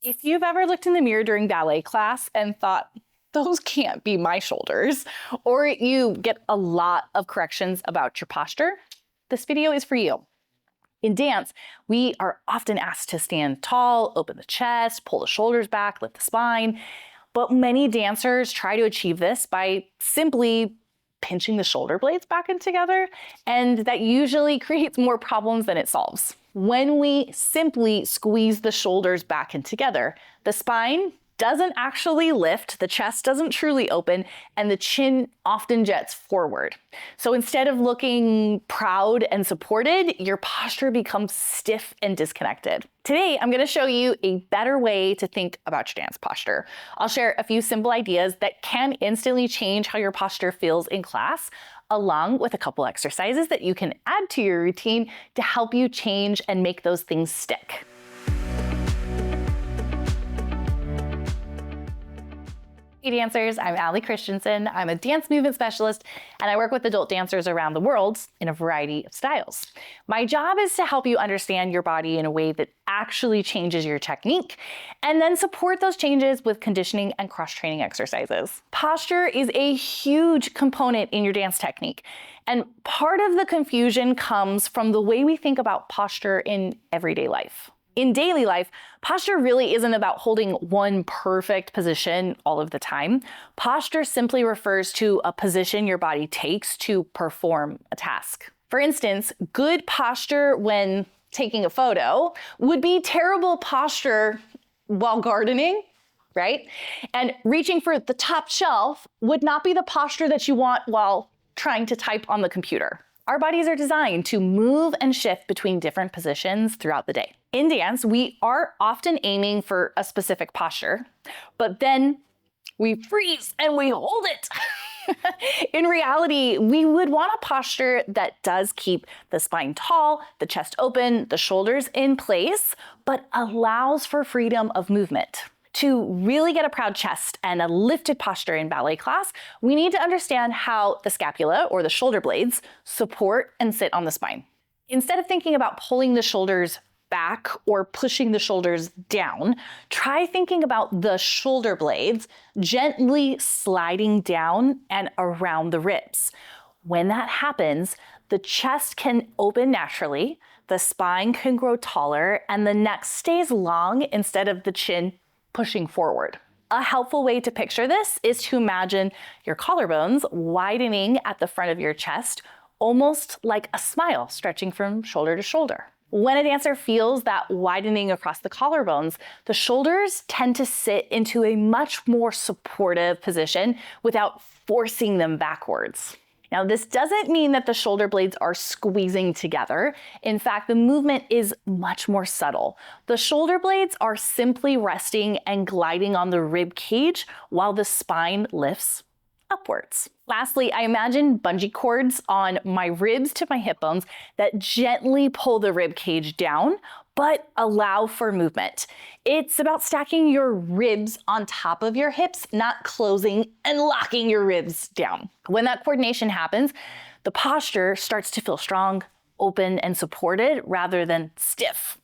If you've ever looked in the mirror during ballet class and thought, those can't be my shoulders, or you get a lot of corrections about your posture, this video is for you. In dance, we are often asked to stand tall, open the chest, pull the shoulders back, lift the spine, but many dancers try to achieve this by simply pinching the shoulder blades back in together, and that usually creates more problems than it solves. When we simply squeeze the shoulders back in together, the spine doesn't actually lift, the chest doesn't truly open, and the chin often jets forward. So instead of looking proud and supported, your posture becomes stiff and disconnected. Today, I'm gonna show you a better way to think about your dance posture. I'll share a few simple ideas that can instantly change how your posture feels in class, along with a couple exercises that you can add to your routine to help you change and make those things stick. Hey dancers, I'm Allie Christensen. I'm a dance movement specialist and I work with adult dancers around the world in a variety of styles. My job is to help you understand your body in a way that actually changes your technique and then support those changes with conditioning and cross-training exercises. Posture is a huge component in your dance technique, and part of the confusion comes from the way we think about posture in everyday life. In daily life, posture really isn't about holding one perfect position all of the time. Posture simply refers to a position your body takes to perform a task. For instance, good posture when taking a photo would be terrible posture while gardening, right? And reaching for the top shelf would not be the posture that you want while trying to type on the computer. Our bodies are designed to move and shift between different positions throughout the day. In dance, we are often aiming for a specific posture, but then we freeze and we hold it. In reality, we would want a posture that does keep the spine tall, the chest open, the shoulders in place, but allows for freedom of movement. To really get a proud chest and a lifted posture in ballet class, we need to understand how the scapula or the shoulder blades support and sit on the spine. Instead of thinking about pulling the shoulders back or pushing the shoulders down, try thinking about the shoulder blades gently sliding down and around the ribs. When that happens, the chest can open naturally, the spine can grow taller, and the neck stays long instead of the chin pushing forward. A helpful way to picture this is to imagine your collarbones widening at the front of your chest, almost like a smile stretching from shoulder to shoulder. When a dancer feels that widening across the collarbones, the shoulders tend to sit into a much more supportive position without forcing them backwards. Now, this doesn't mean that the shoulder blades are squeezing together. In fact, the movement is much more subtle. The shoulder blades are simply resting and gliding on the rib cage while the spine lifts upwards. Lastly, I imagine bungee cords on my ribs to my hip bones that gently pull the rib cage down, but allow for movement. It's about stacking your ribs on top of your hips, not closing and locking your ribs down. When that coordination happens, the posture starts to feel strong, open, and supported rather than stiff.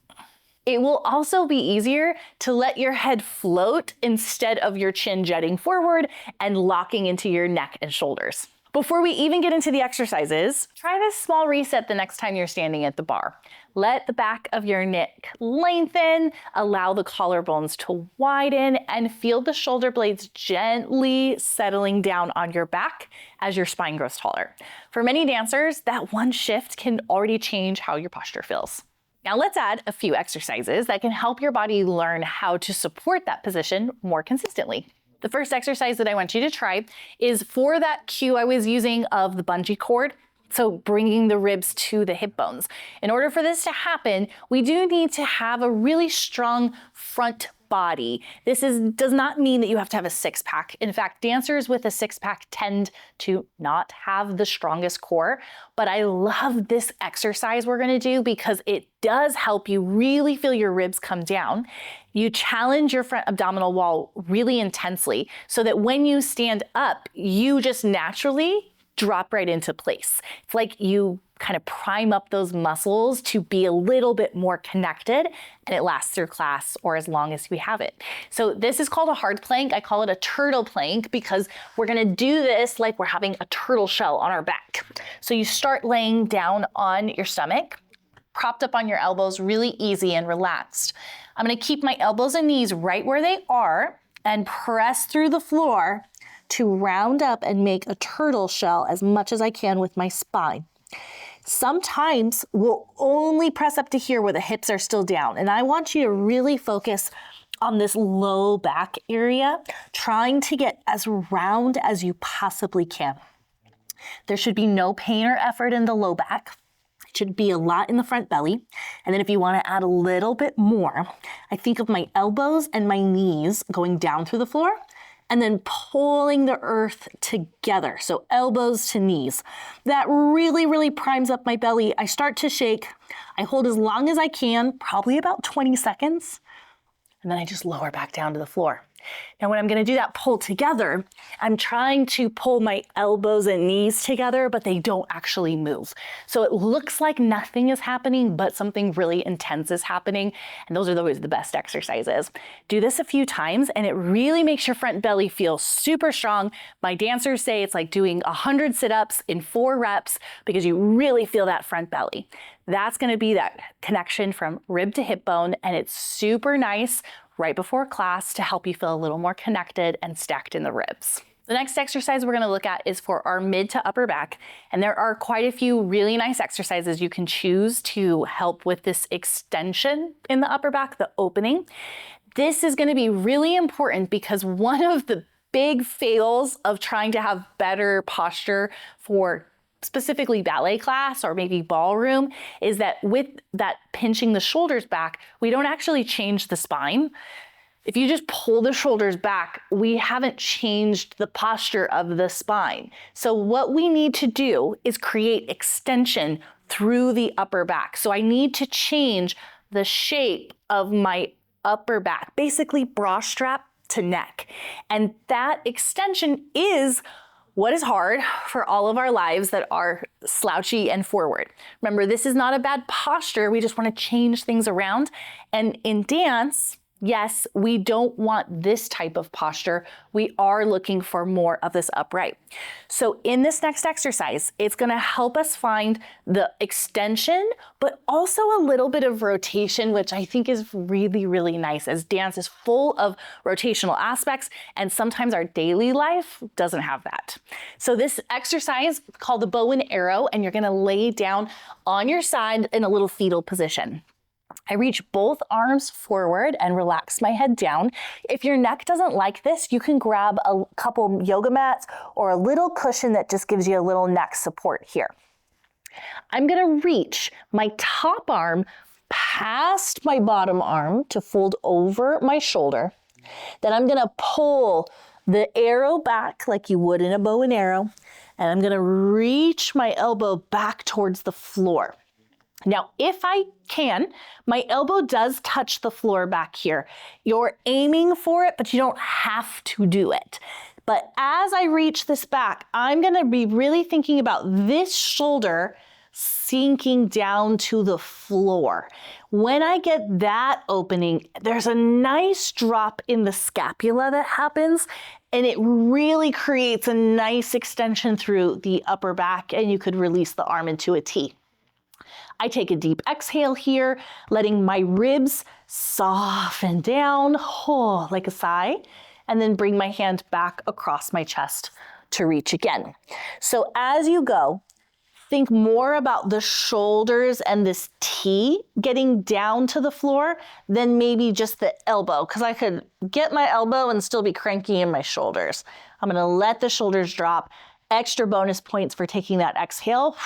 It will also be easier to let your head float instead of your chin jetting forward and locking into your neck and shoulders. Before we even get into the exercises, try this small reset the next time you're standing at the bar. Let the back of your neck lengthen, allow the collarbones to widen, and feel the shoulder blades gently settling down on your back as your spine grows taller. For many dancers, that one shift can already change how your posture feels. Now let's add a few exercises that can help your body learn how to support that position more consistently. The first exercise that I want you to try is for that cue I was using of the bungee cord, so bringing the ribs to the hip bones. In order for this to happen, we do need to have a really strong front body. This does not mean that you have to have a six-pack. In fact, dancers with a six-pack tend to not have the strongest core, but I love this exercise we're gonna do because it does help you really feel your ribs come down. You challenge your front abdominal wall really intensely so that when you stand up, you just naturally drop right into place. It's like you kind of prime up those muscles to be a little bit more connected, and it lasts through class or as long as we have it. So this is called a hard plank. I call it a turtle plank because we're gonna do this like we're having a turtle shell on our back. So you start laying down on your stomach, propped up on your elbows, really easy and relaxed. I'm gonna keep my elbows and knees right where they are and press through the floor to round up and make a turtle shell as much as I can with my spine. Sometimes we'll only press up to here where the hips are still down. And I want you to really focus on this low back area, trying to get as round as you possibly can. There should be no pain or effort in the low back. It should be a lot in the front belly. And then if you want to add a little bit more, I think of my elbows and my knees going down through the floor and then pulling the earth together. So elbows to knees. That really, really primes up my belly. I start to shake. I hold as long as I can, probably about 20 seconds. And then I just lower back down to the floor. Now when I'm gonna do that pull together, I'm trying to pull my elbows and knees together, but they don't actually move. So it looks like nothing is happening, but something really intense is happening. And those are always the best exercises. Do this a few times and it really makes your front belly feel super strong. My dancers say it's like doing 100 sit-ups in 4 reps because you really feel that front belly. That's gonna be that connection from rib to hip bone, and it's super nice right before class to help you feel a little more connected and stacked in the ribs. The next exercise we're gonna look at is for our mid to upper back, and there are quite a few really nice exercises you can choose to help with this extension in the upper back, the opening. This is gonna be really important because one of the big fails of trying to have better posture for specifically ballet class or maybe ballroom is that with that pinching the shoulders back, we don't actually change the spine. If you just pull the shoulders back, we haven't changed the posture of the spine. So what we need to do is create extension through the upper back. So I need to change the shape of my upper back, basically bra strap to neck. And that extension is what is hard for all of our lives that are slouchy and forward. Remember, this is not a bad posture. We just want to change things around. And in dance, yes, we don't want this type of posture. We are looking for more of this upright. So in this next exercise, it's gonna help us find the extension, but also a little bit of rotation, which I think is really, really nice, as dance is full of rotational aspects, and sometimes our daily life doesn't have that. So this exercise called the bow and arrow, and you're gonna lay down on your side in a little fetal position. I reach both arms forward and relax my head down. If your neck doesn't like this, you can grab a couple yoga mats or a little cushion that just gives you a little neck support here. I'm gonna reach my top arm past my bottom arm to fold over my shoulder. Then I'm gonna pull the arrow back like you would in a bow and arrow, and I'm gonna reach my elbow back towards the floor. Now, if I can, my elbow does touch the floor back here. You're aiming for it, but you don't have to do it. But as I reach this back, I'm gonna be really thinking about this shoulder sinking down to the floor. When I get that opening, there's a nice drop in the scapula that happens, and it really creates a nice extension through the upper back, and you could release the arm into a T. I take a deep exhale here, letting my ribs soften down, like a sigh, and then bring my hand back across my chest to reach again. So as you go, think more about the shoulders and this T getting down to the floor than maybe just the elbow, because I could get my elbow and still be cranky in my shoulders. I'm gonna let the shoulders drop. Extra bonus points for taking that exhale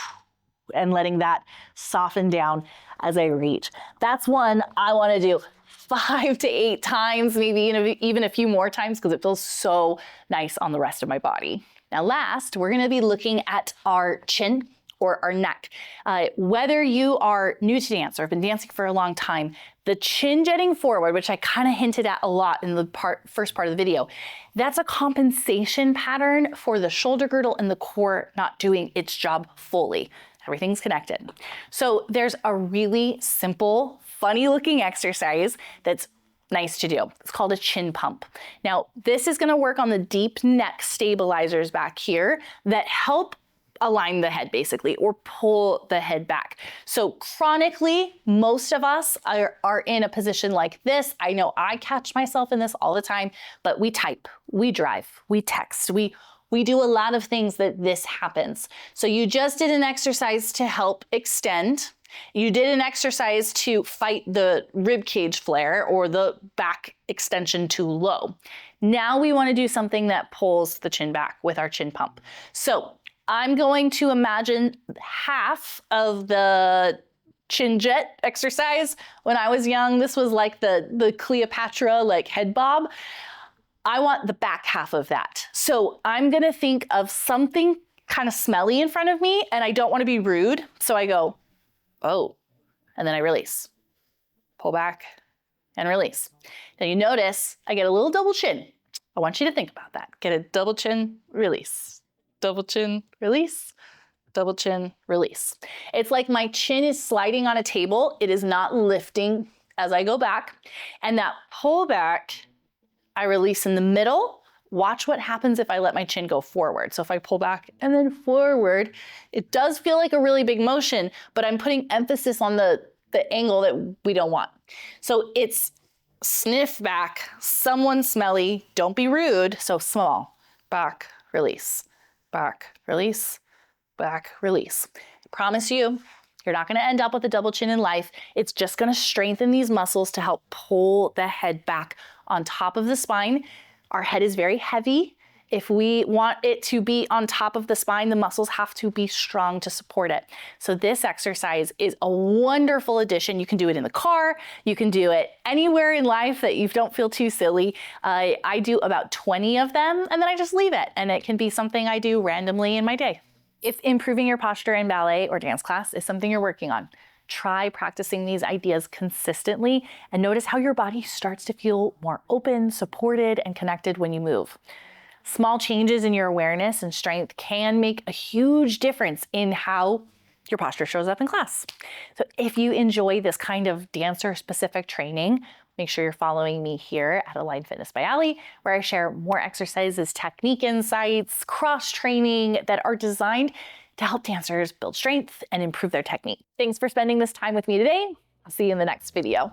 and letting that soften down as I reach. That's one I want to do 5 to 8 times, maybe even a few more times, because it feels so nice on the rest of my body. Now last, we're going to be looking at our chin or our neck. Whether you are new to dance or have been dancing for a long time, the chin jetting forward, which I kind of hinted at a lot in the first part of the video, that's a compensation pattern for the shoulder girdle and the core not doing its job fully. Everything's connected. So there's a really simple, funny looking exercise that's nice to do. It's called a chin pump. Now, this is gonna work on the deep neck stabilizers back here that help align the head basically, or pull the head back. So chronically, most of us are in a position like this. I know I catch myself in this all the time, but we type, we drive, we text, we do a lot of things that this happens. So you just did an exercise to help extend. You did an exercise to fight the rib cage flare or the back extension too low. Now we want to do something that pulls the chin back with our chin pump. So I'm going to imagine half of the chin jet exercise. When I was young, this was like the Cleopatra like head bob. I want the back half of that. So I'm gonna think of something kind of smelly in front of me and I don't want to be rude. So I go, oh, and then I release. Pull back and release. Now you notice I get a little double chin. I want you to think about that. Get a double chin, release. Double chin, release, double chin, release. It's like my chin is sliding on a table. It is not lifting as I go back. And that pull back, I release in the middle. Watch what happens if I let my chin go forward. So if I pull back and then forward, it does feel like a really big motion, but I'm putting emphasis on the angle that we don't want. So it's sniff back, someone smelly, don't be rude. So small, back, release. Back, release, back, release. I promise you, you're not gonna end up with a double chin in life. It's just gonna strengthen these muscles to help pull the head back on top of the spine. Our head is very heavy. If we want it to be on top of the spine, the muscles have to be strong to support it. So this exercise is a wonderful addition. You can do it in the car. You can do it anywhere in life that you don't feel too silly. I do about 20 of them and then I just leave it. And it can be something I do randomly in my day. If improving your posture in ballet or dance class is something you're working on, try practicing these ideas consistently and notice how your body starts to feel more open, supported, and connected when you move. Small changes in your awareness and strength can make a huge difference in how your posture shows up in class. So if you enjoy this kind of dancer-specific training, make sure you're following me here at Align Fitness by Allie, where I share more exercises, technique insights, cross-training that are designed to help dancers build strength and improve their technique. Thanks for spending this time with me today. I'll see you in the next video.